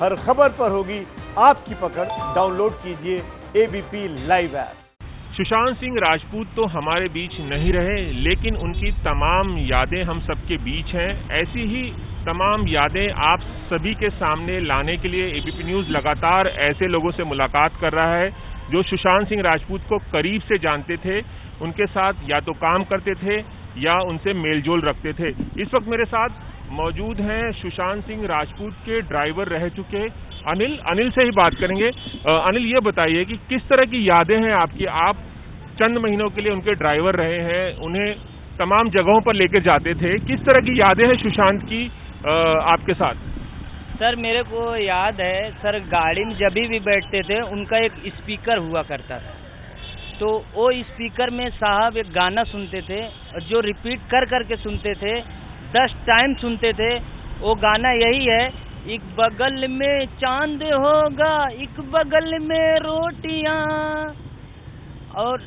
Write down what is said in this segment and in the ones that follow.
हर खबर पर होगी आपकी पकड़। डाउनलोड कीजिए ABP live app. Sushant Singh Rajput तो हमारे बीच नहीं रहे, लेकिन उनकी तमाम यादें हम सबके बीच हैं। ऐसी ही तमाम यादें आप सभी के सामने लाने के लिए एबीपी न्यूज़ लगातार ऐसे लोगों से मुलाकात कर रहा है जो सुशांत सिंह राजपूत को करीब से जानते थे, उनके साथ या तो काम करते थे या उनसे मेलजोल रखते थे। इस वक्त मेरे साथ मौजूद हैं सुशांत सिंह राजपूत के ड्राइवर रह चुके अनिल से ही बात करेंगे। अनिल, ये बताइए कि किस तरह की यादें हैं आपकी? आप चंद महीनों के लिए उनके ड्राइवर रहे हैं, उन्हें तमाम जगहों पर लेकर जाते थे। किस तरह की यादें हैं सुशांत की आपके साथ? सर, मेरे को याद है सर, गाड़ी में जब भी बैठते थे उनका एक स्पीकर हुआ करता था, तो वो स्पीकर में साहब एक गाना सुनते थे जो रिपीट कर करके सुनते थे, 10 टाइम सुनते थे। वो गाना यही है, एक बगल में चांद होगा, एक बगल में रोटियां। और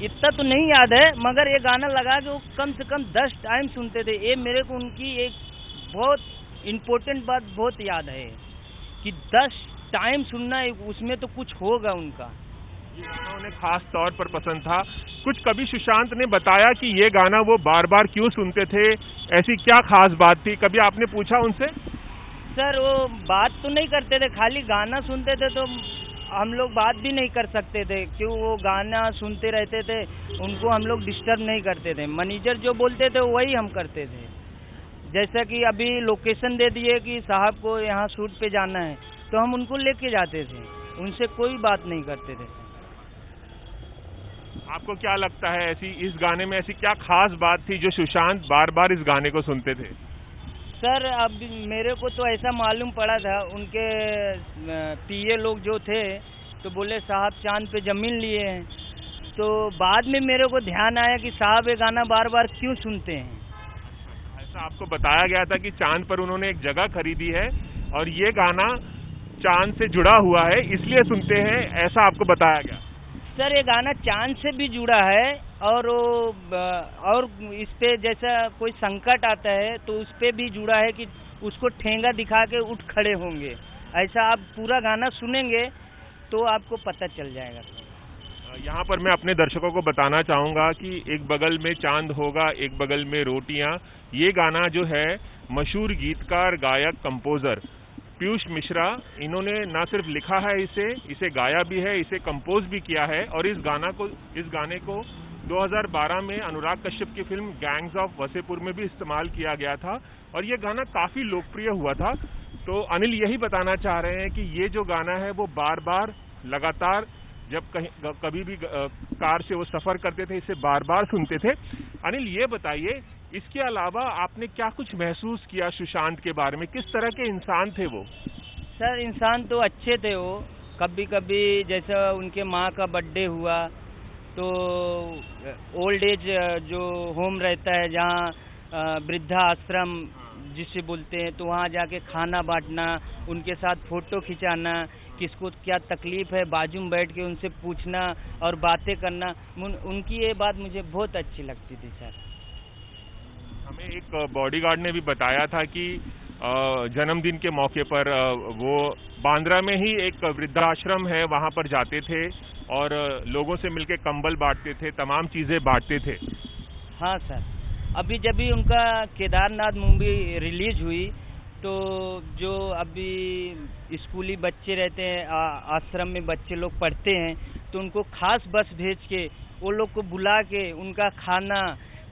इतना तो नहीं याद है, मगर ये गाना लगा के वो कम से कम 10 टाइम सुनते थे। ये मेरे को उनकी एक बहुत इम्पोर्टेंट बात बहुत याद है कि 10 टाइम सुनना, उसमें तो कुछ होगा उनका। ये गाना उन्हें खास तौर पर पसंद था। कुछ कभी सुशांत ने बताया कि ये गाना वो बार बार क्यों सुनते थे? ऐसी क्या खास बात थी? कभी आपने पूछा उनसे? सर, वो बात तो नहीं करते थे, खाली गाना सुनते थे, तो हम लोग बात भी नहीं कर सकते थे क्यों वो गाना सुनते रहते थे। उनको हम लोग डिस्टर्ब नहीं करते थे। मैनेजर जो बोलते थे वही हम करते थे। जैसा कि अभी लोकेशन दे दिए कि साहब को यहाँ शूट पे जाना है, तो हम उनको लेके जाते थे, उनसे कोई बात नहीं करते थे। आपको क्या लगता है, ऐसी इस गाने में ऐसी क्या खास बात थी जो सुशांत बार बार इस गाने को सुनते थे? सर, अब मेरे को तो ऐसा मालूम पड़ा था, उनके पीए लोग जो थे तो बोले साहब चांद पे जमीन लिए हैं। तो बाद में मेरे को ध्यान आया कि साहब ये गाना बार बार क्यों सुनते हैं। ऐसा आपको बताया गया था कि चांद पर उन्होंने एक जगह खरीदी है और ये गाना चांद से जुड़ा हुआ है, इसलिए सुनते हैं, ऐसा आपको बताया गया? सर, ये गाना चांद से भी जुड़ा है और इस पे जैसा कोई संकट आता है तो उस पे भी जुड़ा है कि उसको ठेंगा दिखा के उठ खड़े होंगे। ऐसा आप पूरा गाना सुनेंगे तो आपको पता चल जाएगा। यहाँ पर मैं अपने दर्शकों को बताना चाहूँगा कि एक बगल में चांद होगा, एक बगल में रोटियाँ, ये गाना जो है मशहूर गीतकार, गायक, कंपोज़र पीयूष मिश्रा, इन्होंने ना सिर्फ लिखा है इसे गाया भी है, इसे कंपोज भी किया है। और इस गाने को 2012 में अनुराग कश्यप की फिल्म गैंग्स ऑफ वसेपुर में भी इस्तेमाल किया गया था और ये गाना काफ़ी लोकप्रिय हुआ था। तो अनिल यही बताना चाह रहे हैं कि ये जो गाना है वो बार बार लगातार जब कभी भी कार से वो सफ़र करते थे इसे बार बार सुनते थे। अनिल, ये बताइए, इसके अलावा आपने क्या कुछ महसूस किया सुशांत के बारे में? किस तरह के इंसान थे वो? सर, इंसान तो अच्छे थे वो। कभी कभी जैसा उनके माँ का बर्थडे हुआ तो ओल्ड एज जो होम रहता है, जहाँ वृद्धा आश्रम जिसे बोलते हैं, तो वहाँ जाके खाना बांटना, उनके साथ फ़ोटो खिंचाना, किसको क्या तकलीफ़ है बाजू में बैठ के उनसे पूछना और बातें करना, उनकी ये बात मुझे बहुत अच्छी लगती थी। सर, हमें एक बॉडीगार्ड ने भी बताया था कि जन्मदिन के मौके पर वो बांद्रा में ही एक वृद्धाश्रम है, वहाँ पर जाते थे और लोगों से मिलके कंबल बांटते थे, तमाम चीज़ें बांटते थे। हाँ सर, अभी जब भी उनका केदारनाथ मूवी रिलीज हुई तो जो अभी स्कूली बच्चे रहते हैं, आश्रम में बच्चे लोग पढ़ते हैं, तो उनको खास बस भेज के वो लोग को बुला के उनका खाना,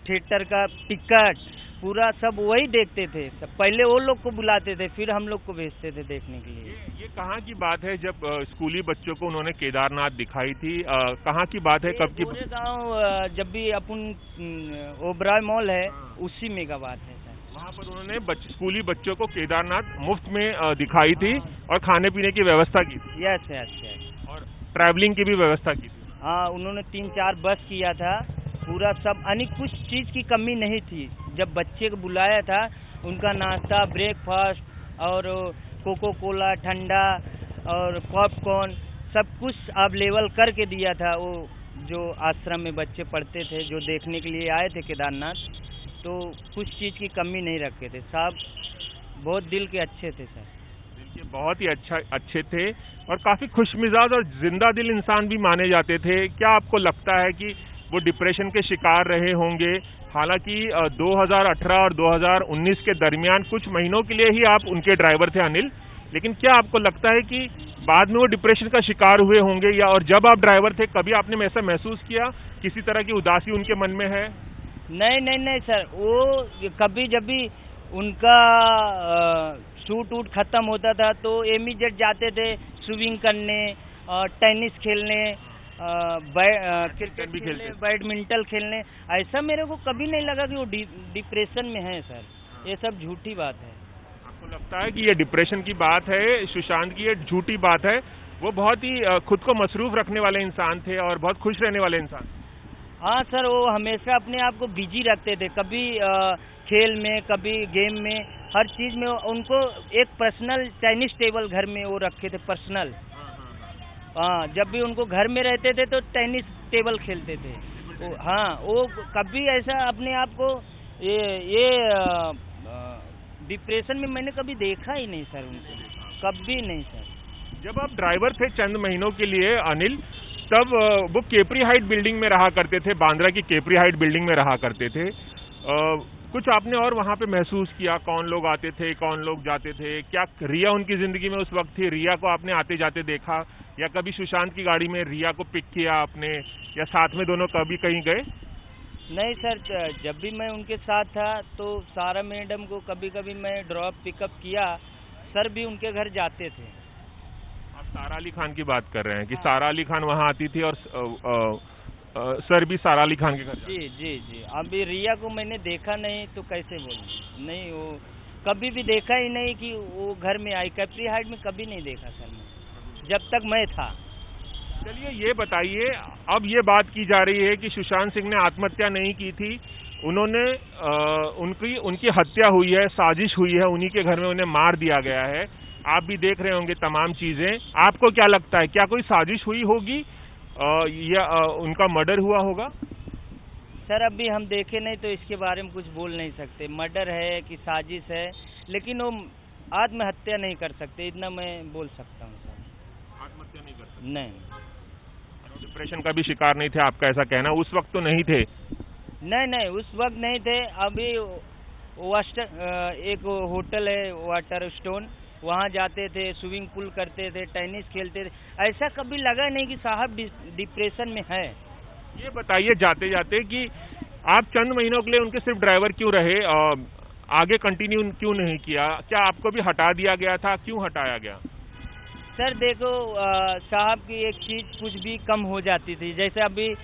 थिएटर का टिकट, पूरा सब वही देखते थे। पहले वो लोग को बुलाते थे, फिर हम लोग को भेजते थे देखने के लिए। ये कहाँ की बात है जब स्कूली बच्चों को उन्होंने केदारनाथ दिखाई थी? कहाँ की बात है, कब की? गाँव जब भी अपन ओबराय मॉल है उसी में का बात है सर। वहाँ पर उन्होंने स्कूली बच्चों को केदारनाथ मुफ्त में दिखाई थी और खाने पीने की व्यवस्था की थी। Yes yes. और ट्रैवलिंग की भी व्यवस्था की थी। हाँ, उन्होंने 3-4 बस किया था, पूरा सब, यानी कुछ चीज़ की कमी नहीं थी। जब बच्चे को बुलाया था, उनका नाश्ता, ब्रेकफास्ट और कोको कोला, ठंडा और पॉपकॉर्न सब कुछ अवेलेबल करके दिया था। वो जो आश्रम में बच्चे पढ़ते थे, जो देखने के लिए आए थे केदारनाथ, तो कुछ चीज़ की कमी नहीं रखे थे। सब बहुत दिल के अच्छे थे सर। ये बहुत ही अच्छे थे और काफी खुशमिजाज और जिंदा दिल इंसान भी माने जाते थे। क्या आपको लगता है कि वो डिप्रेशन के शिकार रहे होंगे? हालांकि 2018 और 2019 के दरमियान कुछ महीनों के लिए ही आप उनके ड्राइवर थे अनिल, लेकिन क्या आपको लगता है कि बाद में वो डिप्रेशन का शिकार हुए होंगे? या और जब आप ड्राइवर थे कभी आपने ऐसा महसूस किया किसी तरह की उदासी उनके मन में है? नहीं सर, वो कभी जब भी उनका शूट वूट खत्म होता था तो एमीजेट जाते थे स्विमिंग करने, टेनिस खेलने, क्रिकेट भी खेलने, बैडमिंटन खेलने। ऐसा मेरे को कभी नहीं लगा कि वो डिप्रेशन में है सर। ये सब झूठी बात है। आपको लगता है कि ये डिप्रेशन की बात है, सुशांत की ये झूठी बात है? वो बहुत ही खुद को मसरूफ रखने वाले इंसान थे और बहुत खुश रहने वाले इंसान। हाँ सर, वो हमेशा अपने आप को बिजी रखते थे, कभी खेल में, कभी गेम में, हर चीज में। उनको एक पर्सनल टेनिस टेबल घर में वो रखे थे, पर्सनल। हाँ, जब भी उनको घर में रहते थे तो टेनिस टेबल खेलते थे। हाँ, वो कभी ऐसा अपने आप को ये डिप्रेशन में मैंने कभी देखा ही नहीं सर उनको, कभी नहीं सर। जब आप ड्राइवर थे चंद महीनों के लिए अनिल, तब वो केपरी हाइट बिल्डिंग में रहा करते थे, बांद्रा की केपरी हाइट बिल्डिंग में रहा करते थे। कुछ आपने और वहां पे महसूस किया? कौन लोग आते थे, कौन लोग जाते थे? क्या रिया उनकी जिंदगी में उस वक्त थी? रिया को आपने आते जाते देखा? या कभी सुशांत की गाड़ी में रिया को पिक किया आपने, या साथ में दोनों कभी कहीं गए? नहीं सर, जब भी मैं उनके साथ था तो सारा मैडम को कभी कभी मैं ड्रॉप पिकअप किया। सर भी उनके घर जाते थे। आप सारा अली खान की बात कर रहे हैं कि सारा अली खान वहां आती थी और सर भी सारा अली खान के घर? जी। अभी रिया को मैंने देखा नहीं तो कैसे बोलूं? नहीं, वो कभी भी देखा ही नहीं कि वो घर में आई। कैप्री हाइट में कभी नहीं देखा सर मैं, जब तक मैं था। चलिए ये बताइए, अब ये बात की जा रही है कि सुशांत सिंह ने आत्महत्या नहीं की थी, उन्होंने उनकी हत्या हुई है, साजिश हुई है, उन्हीं के घर में उन्हें मार दिया गया है। आप भी देख रहे होंगे तमाम चीजें। आपको क्या लगता है, क्या कोई साजिश हुई होगी या उनका मर्डर हुआ होगा? सर अभी हम देखे नहीं तो इसके बारे में कुछ बोल नहीं सकते, मर्डर है कि साजिश है, लेकिन वो आत्महत्या नहीं कर सकते, इतना मैं बोल सकता हूँ सर। आत्महत्या नहीं कर सकते? नहीं। डिप्रेशन का भी शिकार नहीं थे आपका ऐसा कहना? उस वक्त तो नहीं थे? नहीं, उस वक्त नहीं थे। अभी एक होटल है वाटर स्टोन, वहाँ जाते थे, स्विमिंग पूल करते थे, टेनिस खेलते थे। ऐसा कभी लगा नहीं कि साहब डिप्रेशन में है। ये बताइए जाते जाते कि आप चंद महीनों के लिए उनके सिर्फ ड्राइवर क्यों रहे, आगे कंटिन्यू क्यों नहीं किया? क्या आपको भी हटा दिया गया था? क्यों हटाया गया? सर देखो, साहब की एक चीज कुछ भी कम हो जाती थी, जैसे अभी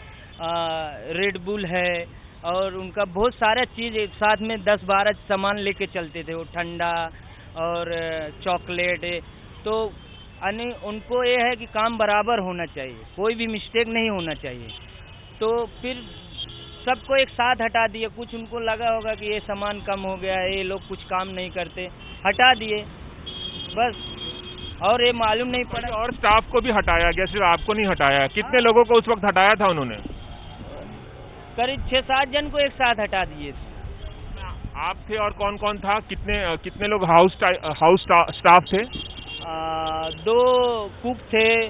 रेड बुल है और उनका बहुत सारा चीज साथ में 10-12 सामान लेके चलते थे, वो ठंडा और चॉकलेट। तो उनको ये है कि काम बराबर होना चाहिए, कोई भी मिस्टेक नहीं होना चाहिए। तो फिर सबको एक साथ हटा दिए। कुछ उनको लगा होगा कि ये सामान कम हो गया है, ये लोग कुछ काम नहीं करते, हटा दिए बस। और ये मालूम नहीं पड़ा। और स्टाफ को भी हटाया गया, सिर्फ आपको नहीं हटाया? कितने लोगों को उस वक्त हटाया था उन्होंने? करीब 6-7 जन को एक साथ हटा दिए थे। आप थे और कौन कौन था? कितने लोग हाउस स्टाफ थे? 2 कुक थे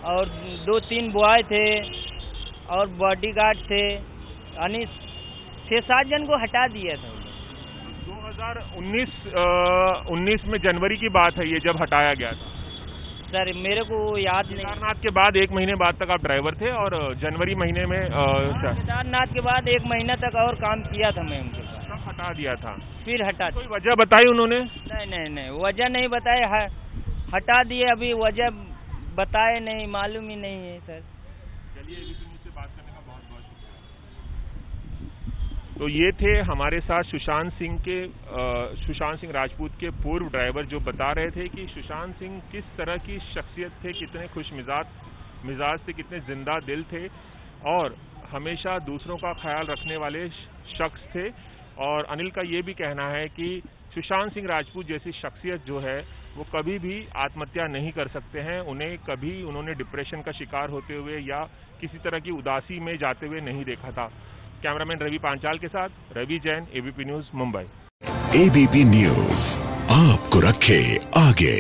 और 2-3 बॉय थे और बॉडीगार्ड थे, यानी 6-7 जन को हटा दिया था। 2019 में जनवरी की बात है ये, जब हटाया गया था? सर मेरे को याद नहीं। केदारनाथ के बाद 1 महीने बाद तक आप ड्राइवर थे और जनवरी महीने में केदारनाथ के बाद 1 महीना तक और काम किया था मैं उनके पास। तब हटा दिया था? फिर हटा। कोई वजह बताई उन्होंने? नहीं, वजह नहीं बताए, हटा दिए। अभी वजह बताए नहीं, मालूम ही नहीं है सर। चलिए मुझसे बात करने का बहुत बहुत शुक्रिया। तो ये थे हमारे साथ सुशांत सिंह राजपूत के पूर्व ड्राइवर, जो बता रहे थे कि सुशांत सिंह किस तरह की शख्सियत थे, कितने खुश मिजाज थे, कितने जिंदा दिल थे और हमेशा दूसरों का ख्याल रखने वाले शख्स थे। और अनिल का ये भी कहना है कि सुशांत सिंह राजपूत जैसी शख्सियत जो है वो कभी भी आत्महत्या नहीं कर सकते हैं। उन्होंने डिप्रेशन का शिकार होते हुए या किसी तरह की उदासी में जाते हुए नहीं देखा था। कैमरामैन रवि पांचाल के साथ Ravi Jain, ABP news, Mumbai. ABP news आप आपको रखे आगे।